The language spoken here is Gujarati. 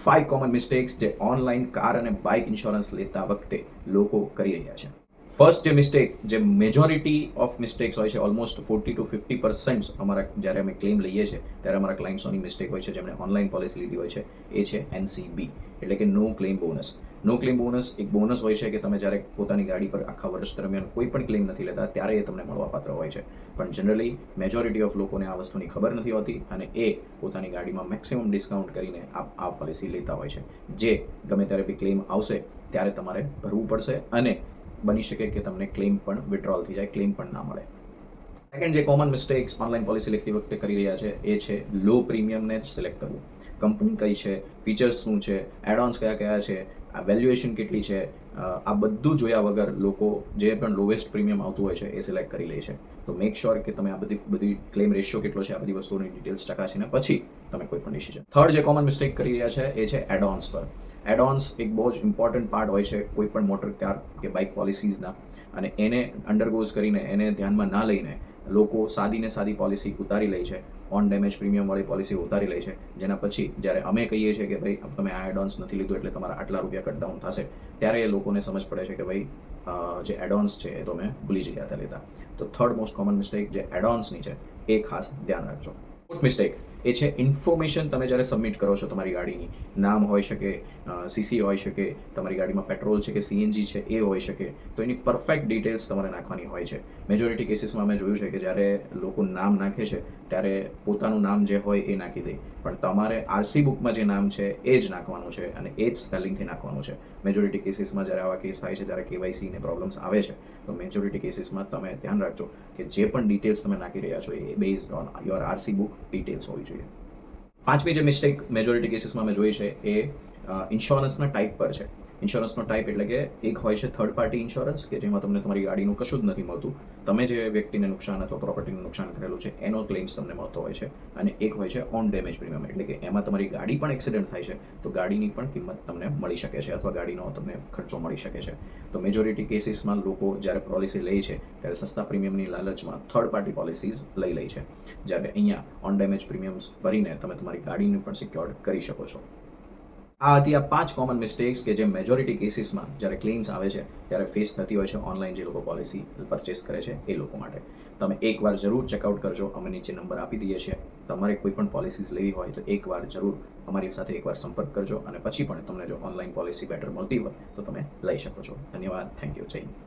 5 કોમન મિસ્ટેક્સ જે ઓનલાઈન કાર અને બાઇક ઇન્સ્યોરન્સ લેતા વખતે લોકો કરી રહ્યા છે. ફર્સ્ટ જે મિસ્ટેક, જે મેજોરિટી ઓફ મિસ્ટેક્સ હોય છે, ઓલમોસ્ટ 40 to 50% અમારા જ્યારે અમે ક્લેમ લઈએ છીએ ત્યારે અમારા ક્લાયન્ટ્સોની મિસ્ટેક હોય છે જેમણે ઓનલાઈન પોલિસી લીધી હોય છે, એ છે NCB, એટલે કે no claim bonus. No claim bonus એક બોનસ હોય છે કે તમે જ્યારે પોતાની ગાડી પર આખા વર્ષ દરમિયાન કોઈ પણ ક્લેમ નથી લેતા ત્યારે એ તમને મળવાપાત્ર હોય છે. પણ જનરલી મેજોરિટી ઓફ લોકોને આ વસ્તુની ખબર નથી હોતી અને એ પોતાની ગાડીમાં મેક્સિમમ ડિસ્કાઉન્ટ કરીને આ પોલિસી લેતા હોય છે, જે ગમે ત્યારે બી ક્લેમ આવશે ત્યારે તમારે ભરવું પડશે અને બની શકે કે તમને ક્લેમ પણ વિડ્રોલ થઈ જાય, ક્લેમ પણ ના મળે. સેકન્ડ જે કોમન મિસ્ટેક્સ ઓનલાઈન પોલિસી લેતી વખતે કરી રહ્યા છે એ છે લો પ્રીમિયમને જ સિલેક્ટ કરવું. કંપની કઈ છે, ફીચર્સ શું છે, એડઓન્સ કયા કયા છે, આ વેલ્યુએશન કેટલી છે, આ બધું જોયા વગર લોકો જે પણ લોએસ્ટ પ્રીમિયમ આવતું હોય છે એ સિલેક્ટ કરી લે છે. તો મેક શ્યોર કે તમે આ બધી ક્લેમ રેશિયો કેટલો છે, આ બધી વસ્તુઓની ડિટેલ્સ ચકાસીને પછી તમે કોઈ પણ ડિસિઝન. થર્ડ જે કોમન મિસ્ટેક કરી રહ્યા છે એ છે એડઓન્સ પર. એડઓન્સ એક બહુ જ ઇમ્પોર્ટન્ટ પાર્ટ હોય છે કોઈ પણ મોટર કાર કે બાઇક પોલિસીઝના, અને એને અંડરગોઝ કરીને એને ધ્યાનમાં ના લઈને લોકો સાદી પોલિસી ઉતારી લે છે, ઓન ડેમેજ પ્રીમિયમવાળી પોલિસી ઉતારી લે છે, જેના પછી જ્યારે અમે કહીએ છીએ કે ભાઈ તમે આ એડોન્સ નથી લીધું એટલે તમારા આટલા રૂપિયા કટ ડાઉન થશે, ત્યારે એ લોકોને સમજ પડે છે કે ભાઈ જે એડોન્સ છે એ તો મેં ભૂલી જ ગયા હતા લેતા. તો થર્ડ મોસ્ટ કોમન મિસ્ટેક જે એડોન્સની છે એ ખાસ ધ્યાન રાખજો. ફોર્થ મિસ્ટેક એ છે ઇન્ફોર્મેશન તમે જ્યારે સબમિટ કરો છો તમારી ગાડીની, નામ હોઈ શકે, CC હોઈ શકે, તમારી ગાડીમાં પેટ્રોલ છે કે CNG છે એ હોઈ શકે, તો એની પરફેક્ટ ડિટેલ્સ તમારે નાખવાની હોય છે. મેજોરિટી કેસીસમાં મેં જોયું છે કે જ્યારે લોકો નામ નાખે છે ત્યારે પોતાનું નામ જે હોય એ નાખી દે, પણ તમારે RC બુકમાં જે નામ છે એ જ નાખવાનું છે અને એ જ સ્પેલિંગથી નાખવાનું છે. મેજોરિટી કેસીસમાં જ્યારે આવા કેસ થાય છે, જ્યારે KYC ને પ્રોબ્લેમ્સ આવે છે, તો મેજોરિટી કેસીસમાં તમે ધ્યાન રાખજો કે જે પણ ડિટેલ્સ તમે નાખી રહ્યા છો એ based on your RC book details હોવી જોઈએ. પાંચમી જે મિસ્ટેક મેજોરિટી કેસીસમાં મેં જોઈ છે એ ઇન્સ્યોરન્સના ટાઈપ પર છે. ઇન્સ્યોરન્સનો ટાઈપ એટલે કે એક હોય છે થર્ડ પાર્ટી ઇન્સ્યોરન્સ કે જેમાં તમને તમારી ગાડીનું કશું જ નથી મળતું, તમે જે વ્યક્તિને નુકસાન અથવા પ્રોપર્ટીનું નુકસાન કરેલું છે એનો ક્લેમ્સ તમને મળતો હોય છે, અને એક હોય છે ઓન ડેમેજ પ્રીમિયમ, એટલે કે એમાં તમારી ગાડી પણ એક્સિડન્ટ થાય છે તો ગાડીની પણ કિંમત તમને મળી શકે છે અથવા ગાડીનો તમને ખર્ચો મળી શકે છે. તો મેજોરિટી કેસીસમાં લોકો જ્યારે પોલિસી લે છે ત્યારે સસ્તા પ્રીમિયમની લાલચમાં થર્ડ પાર્ટી પોલિસીઝ લઈ લે છે, જ્યારે અહીંયા ઓન ડેમેજ પ્રીમિયમ્સ ભરીને તમે તમારી ગાડીને પણ સિક્યોર્ડ કરી શકો છો. આ હતી આ 5 કોમન મિસ્ટેક્સ કે જે મેજોરિટી કેસીસમાં જ્યારે ક્લેમ્સ આવે છે ત્યારે ફેસ થતી હોય છે ઓનલાઈન જે લોકો પોલિસી પરચેસ કરે છે એ લોકો માટે. તમે એકવાર જરૂર ચેકઆઉટ કરજો, અમે નીચે નંબર આપી દઈએ છીએ. તમારે કોઈ પણ પોલિસીઝ લેવી હોય તો એકવાર જરૂર અમારી સાથે એકવાર સંપર્ક કરજો અને પછી પણ તમને જો ઓનલાઈન પોલિસી બેટર મળતી હોય તો તમે લઈ શકો છો. ધન્યવાદ. Thank you. જય હિન્દ.